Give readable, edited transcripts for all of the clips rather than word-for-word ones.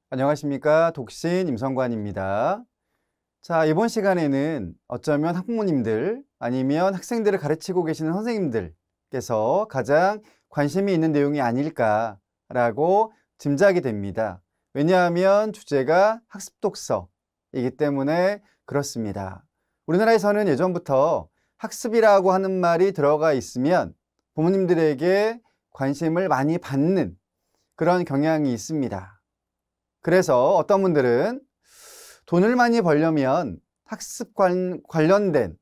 안녕하십니까. 독신 임성관입니다. 자, 이번 시간에는 어쩌면 학부모님들 아니면 학생들을 가르치고 계시는 선생님들께서 가장 관심이 있는 내용이 아닐까라고 짐작이 됩니다. 왜냐하면 주제가 학습 독서이기 때문에 그렇습니다. 우리나라에서는 예전부터 학습이라고 하는 말이 들어가 있으면 부모님들에게 관심을 많이 받는 그런 경향이 있습니다. 그래서 어떤 분들은 돈을 많이 벌려면 학습 관련된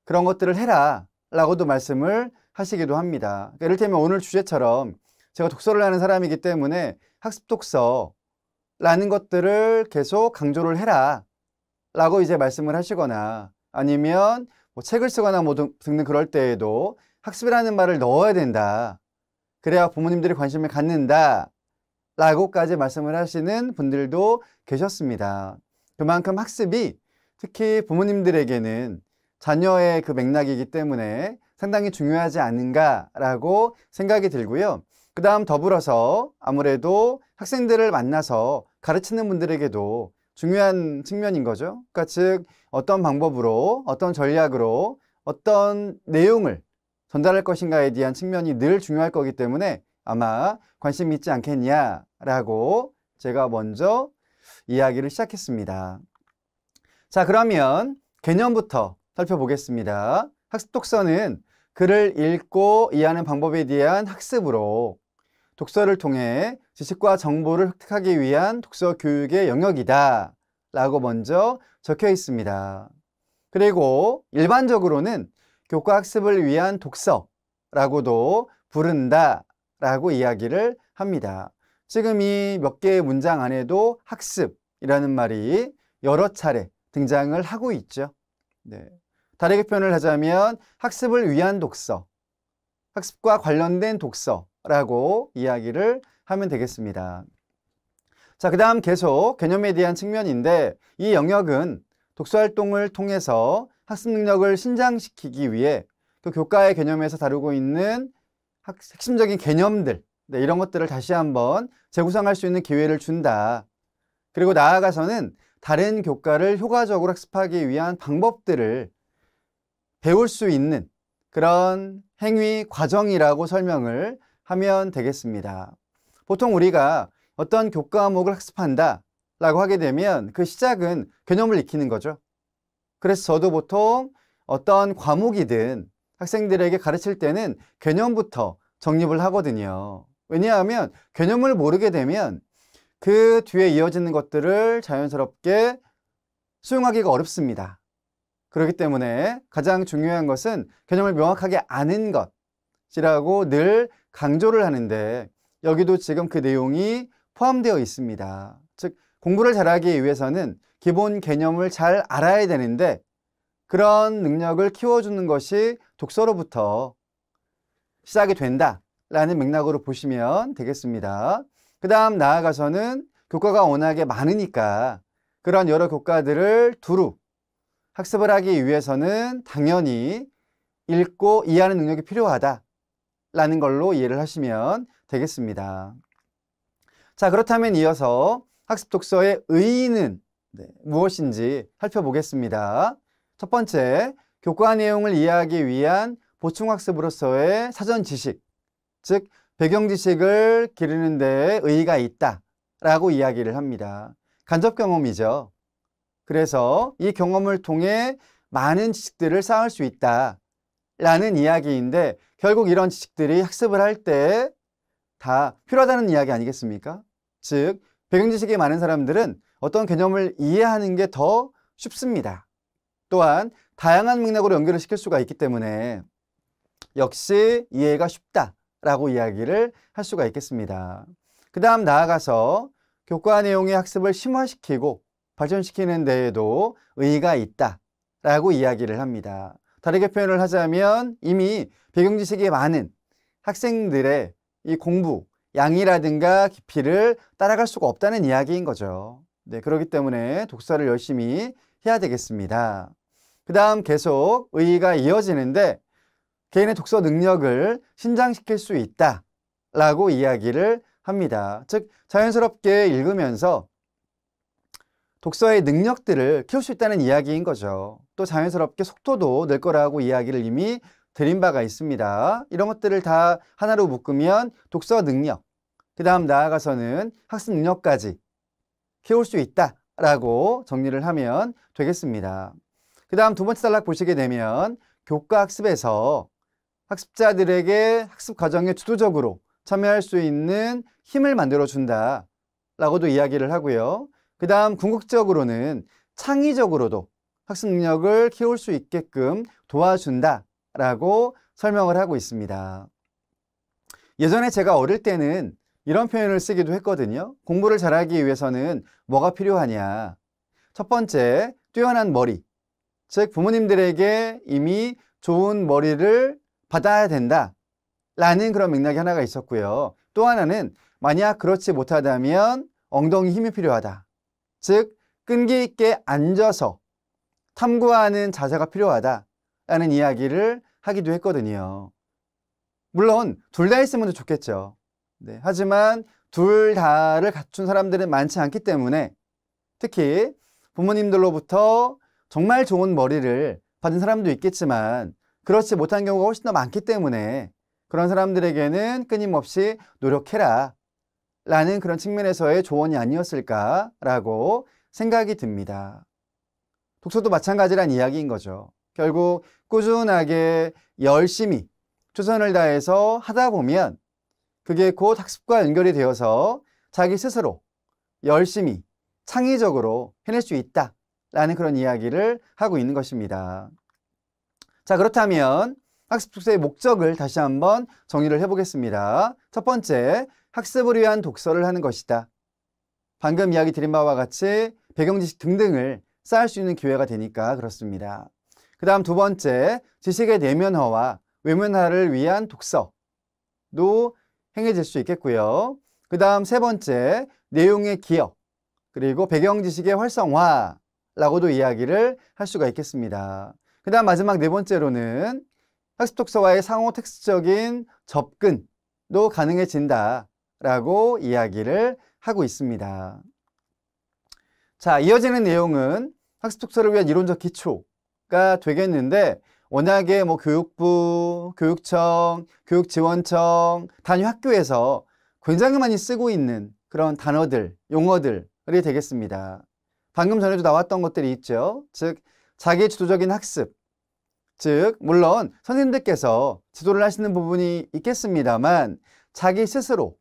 그런 것들을 해라 라고도 말씀을 하시기도 합니다. 그러니까 이를테면 오늘 주제처럼 제가 독서를 하는 사람이기 때문에 학습 독서라는 것들을 계속 강조를 해라 라고 이제 말씀을 하시거나, 아니면 뭐 책을 쓰거나 뭐 듣는 그럴 때에도 학습이라는 말을 넣어야 된다, 그래야 부모님들이 관심을 갖는다 라고까지 말씀을 하시는 분들도 계셨습니다. 그만큼 학습이 특히 부모님들에게는 자녀의 그 맥락이기 때문에 상당히 중요하지 않은가라고 생각이 들고요. 그 다음 더불어서 아무래도 학생들을 만나서 가르치는 분들에게도 중요한 측면인 거죠. 그러니까 즉 어떤 방법으로, 어떤 전략으로, 어떤 내용을 전달할 것인가에 대한 측면이 늘 중요할 거기 때문에 아마 관심이 있지 않겠냐라고 제가 먼저 이야기를 시작했습니다. 자, 그러면 개념부터 살펴보겠습니다. 학습 독서는 글을 읽고 이해하는 방법에 대한 학습으로 독서를 통해 지식과 정보를 획득하기 위한 독서 교육의 영역이다 라고 먼저 적혀 있습니다. 그리고 일반적으로는 교과 학습을 위한 독서라고도 부른다 라고 이야기를 합니다. 지금 이 몇 개의 문장 안에도 학습이라는 말이 여러 차례 등장을 하고 있죠. 네. 다르게 표현을 하자면 학습을 위한 독서, 학습과 관련된 독서라고 이야기를 하면 되겠습니다. 자, 그 다음 계속 개념에 대한 측면인데, 이 영역은 독서활동을 통해서 학습 능력을 신장시키기 위해 그 교과의 개념에서 다루고 있는 핵심적인 개념들, 이런 것들을 다시 한번 재구성할 수 있는 기회를 준다. 그리고 나아가서는 다른 교과를 효과적으로 학습하기 위한 방법들을 배울 수 있는 그런 행위 과정이라고 설명을 하면 되겠습니다. 보통 우리가 어떤 교과목을 학습한다 라고 하게 되면 그 시작은 개념을 익히는 거죠. 그래서 저도 보통 어떤 과목이든 학생들에게 가르칠 때는 개념부터 정립을 하거든요. 왜냐하면 개념을 모르게 되면 그 뒤에 이어지는 것들을 자연스럽게 수용하기가 어렵습니다. 그렇기 때문에 가장 중요한 것은 개념을 명확하게 아는 것이라고 늘 강조를 하는데, 여기도 지금 그 내용이 포함되어 있습니다. 즉 공부를 잘하기 위해서는 기본 개념을 잘 알아야 되는데, 그런 능력을 키워주는 것이 독서로부터 시작이 된다라는 맥락으로 보시면 되겠습니다. 그 다음 나아가서는 교과가 워낙에 많으니까 그런 여러 교과들을 두루 학습을 하기 위해서는 당연히 읽고 이해하는 능력이 필요하다라는 걸로 이해를 하시면 되겠습니다. 자, 그렇다면 이어서 학습 독서의 의의는 무엇인지 살펴보겠습니다. 첫 번째, 교과 내용을 이해하기 위한 보충학습으로서의 사전 지식, 즉 배경 지식을 기르는 데 의의가 있다라고 이야기를 합니다. 간접 경험이죠. 그래서 이 경험을 통해 많은 지식들을 쌓을 수 있다라는 이야기인데, 결국 이런 지식들이 학습을 할 때 다 필요하다는 이야기 아니겠습니까? 즉 배경 지식이 많은 사람들은 어떤 개념을 이해하는 게 더 쉽습니다. 또한 다양한 맥락으로 연결을 시킬 수가 있기 때문에 역시 이해가 쉽다라고 이야기를 할 수가 있겠습니다. 그 다음 나아가서 교과 내용의 학습을 심화시키고 발전시키는 데에도 의의가 있다라고 이야기를 합니다. 다르게 표현을 하자면 이미 배경 지식이 많은 학생들의 이 공부 양이라든가 깊이를 따라갈 수가 없다는 이야기인 거죠. 네, 그렇기 때문에 독서를 열심히 해야 되겠습니다. 그 다음 계속 의의가 이어지는데, 개인의 독서 능력을 신장시킬 수 있다라고 이야기를 합니다. 즉, 자연스럽게 읽으면서 독서의 능력들을 키울 수 있다는 이야기인 거죠. 또 자연스럽게 속도도 늘 거라고 이야기를 이미 드린 바가 있습니다. 이런 것들을 다 하나로 묶으면 독서 능력, 그 다음 나아가서는 학습 능력까지 키울 수 있다라고 정리를 하면 되겠습니다. 그 다음 두 번째 단락 보시게 되면 교과 학습에서 학습자들에게 학습 과정에 주도적으로 참여할 수 있는 힘을 만들어준다 라고도 이야기를 하고요. 그 다음 궁극적으로는 창의적으로도 학습 능력을 키울 수 있게끔 도와준다 라고 설명을 하고 있습니다. 예전에 제가 어릴 때는 이런 표현을 쓰기도 했거든요. 공부를 잘하기 위해서는 뭐가 필요하냐. 첫 번째, 뛰어난 머리. 즉 부모님들에게 이미 좋은 머리를 받아야 된다 라는 그런 맥락이 하나가 있었고요. 또 하나는 만약 그렇지 못하다면 엉덩이 힘이 필요하다. 즉 끈기 있게 앉아서 탐구하는 자세가 필요하다 라는 이야기를 하기도 했거든요. 물론 둘 다 있으면 좋겠죠. 네, 하지만 둘 다를 갖춘 사람들은 많지 않기 때문에 특히 부모님들로부터 정말 좋은 머리를 받은 사람도 있겠지만 그렇지 못한 경우가 훨씬 더 많기 때문에 그런 사람들에게는 끊임없이 노력해라 라는 그런 측면에서의 조언이 아니었을까라고 생각이 듭니다. 독서도 마찬가지란 이야기인 거죠. 결국 꾸준하게 열심히 최선을 다해서 하다 보면 그게 곧 학습과 연결이 되어서 자기 스스로 열심히 창의적으로 해낼 수 있다라는 그런 이야기를 하고 있는 것입니다. 자, 그렇다면 학습 독서의 목적을 다시 한번 정리를 해보겠습니다. 첫 번째, 학습을 위한 독서를 하는 것이다. 방금 이야기 드린 바와 같이 배경 지식 등등을 쌓을 수 있는 기회가 되니까 그렇습니다. 그 다음 두 번째, 지식의 내면화와 외면화를 위한 독서도 행해질 수 있겠고요. 그 다음 세 번째, 내용의 기억, 그리고 배경 지식의 활성화라고도 이야기를 할 수가 있겠습니다. 그 다음 마지막 네 번째로는 학습 독서와의 상호 텍스트적인 접근도 가능해진다라고 이야기를 하고 있습니다. 자, 이어지는 내용은 학습 독서를 위한 이론적 기초가 되겠는데 워낙에 교육부, 교육청, 교육지원청, 단위 학교에서 굉장히 많이 쓰고 있는 그런 단어들, 용어들이 되겠습니다. 방금 전에도 나왔던 것들이 있죠. 즉, 자기 주도적인 학습. 즉, 물론 선생님들께서 지도를 하시는 부분이 있겠습니다만 자기 스스로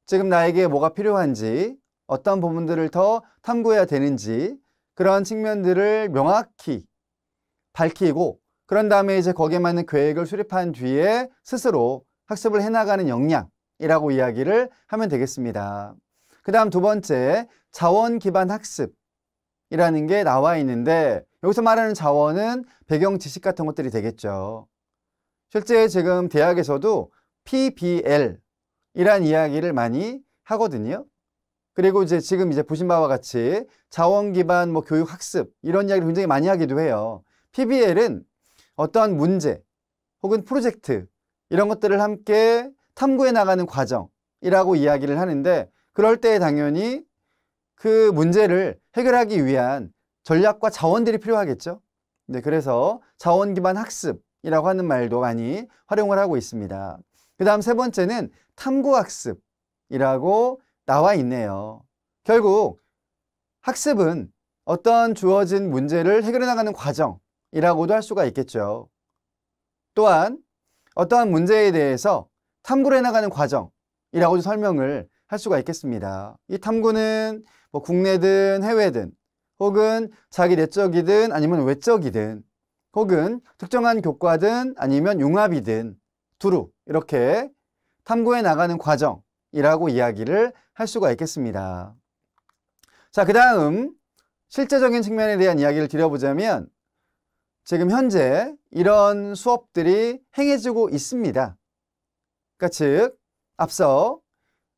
지금 나에게 뭐가 필요한지, 어떤 부분들을 더 탐구해야 되는지 그런 측면들을 명확히 밝히고 그런 다음에 이제 거기에 맞는 계획을 수립한 뒤에 스스로 학습을 해나가는 역량이라고 이야기를 하면 되겠습니다. 그 다음 두 번째, 자원 기반 학습이라는 게 나와 있는데 여기서 말하는 자원은 배경 지식 같은 것들이 되겠죠. 실제 지금 대학에서도 PBL이란 이야기를 많이 하거든요. 그리고 이제 지금 보신 바와 같이 자원 기반 교육 학습 이런 이야기를 굉장히 많이 하기도 해요. PBL은 어떠한 문제 혹은 프로젝트 이런 것들을 함께 탐구해 나가는 과정이라고 이야기를 하는데 그럴 때 당연히 그 문제를 해결하기 위한 전략과 자원들이 필요하겠죠. 네, 그래서 자원 기반 학습이라고 하는 말도 많이 활용을 하고 있습니다. 그 다음 세 번째는 탐구 학습이라고 나와 있네요. 결국 학습은 어떤 주어진 문제를 해결해 나가는 과정이라고도 할 수가 있겠죠. 또한 어떠한 문제에 대해서 탐구를 해나가는 과정이라고도 설명을 할 수가 있겠습니다. 이 탐구는 국내든 해외든 혹은 자기 내적이든 아니면 외적이든 혹은 특정한 교과든 아니면 융합이든 두루 이렇게 탐구해 나가는 과정이라고 이야기를 할 수가 있겠습니다. 자, 그 다음 실제적인 측면에 대한 이야기를 드려보자면 지금 현재 이런 수업들이 행해지고 있습니다. 그러니까 즉 앞서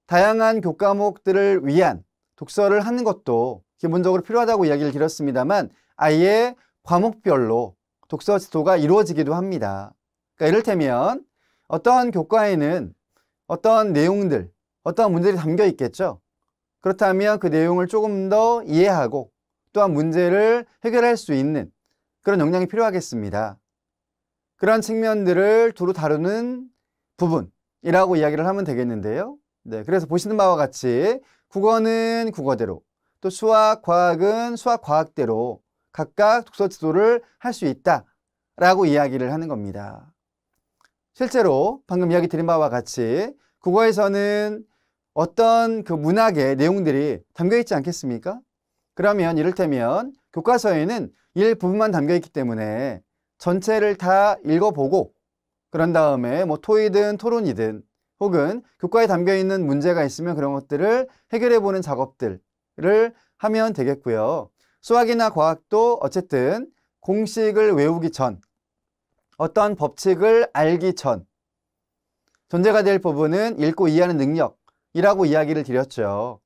다양한 교과목들을 위한 독서를 하는 것도 기본적으로 필요하다고 이야기를 드렸습니다만 아예 과목별로 독서 지도가 이루어지기도 합니다. 그러니까 이를테면 어떠한 교과에는 어떤 내용들 어떠한 문제들이 담겨 있겠죠. 그렇다면 그 내용을 조금 더 이해하고 또한 문제를 해결할 수 있는 그런 역량이 필요하겠습니다. 그런 측면들을 두루 다루는 부분이라고 이야기를 하면 되겠는데요. 네, 그래서 보시는 바와 같이 국어는 국어대로, 또 수학, 과학은 수학, 과학대로 각각 독서 지도를 할 수 있다라고 이야기를 하는 겁니다. 실제로 방금 이야기 드린 바와 같이 국어에서는 어떤 그 문학의 내용들이 담겨 있지 않겠습니까? 그러면 이를테면 교과서에는 일부분만 담겨 있기 때문에 전체를 다 읽어보고 그런 다음에 뭐 토의든 토론이든 혹은 교과에 담겨 있는 문제가 있으면 그런 것들을 해결해 보는 작업들을 하면 되겠고요. 수학이나 과학도 어쨌든 공식을 외우기 전, 어떤 법칙을 알기 전 전제가 될 부분은 읽고 이해하는 능력이라고 이야기를 드렸죠.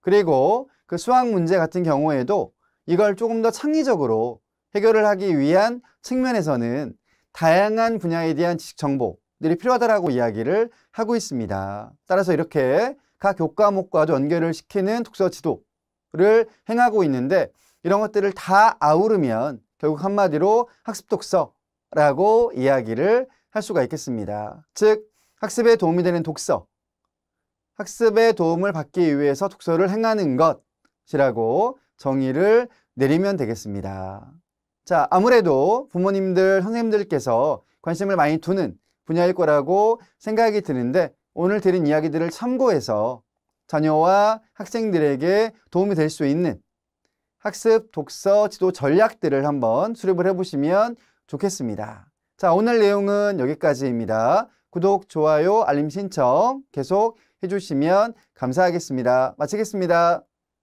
그리고 그 수학 문제 같은 경우에도 이걸 조금 더 창의적으로 해결을 하기 위한 측면에서는 다양한 분야에 대한 지식 정보들이 필요하다라고 이야기를 하고 있습니다. 따라서 이렇게 각 교과목과도 연결을 시키는 독서 지도를 행하고 있는데 이런 것들을 다 아우르면 결국 한마디로 학습 독서라고 이야기를 할 수가 있겠습니다. 즉 학습에 도움이 되는 독서, 학습에 도움을 받기 위해서 독서를 행하는 것이라고 정의를 내리면 되겠습니다. 자, 아무래도 부모님들, 선생님들께서 관심을 많이 두는 분야일 거라고 생각이 드는데 오늘 드린 이야기들을 참고해서 자녀와 학생들에게 도움이 될 수 있는 학습 독서 지도 전략들을 한번 수립을 해보시면 좋겠습니다. 자, 오늘 내용은 여기까지입니다. 구독, 좋아요, 알림 신청 계속 해주시면 감사하겠습니다. 마치겠습니다.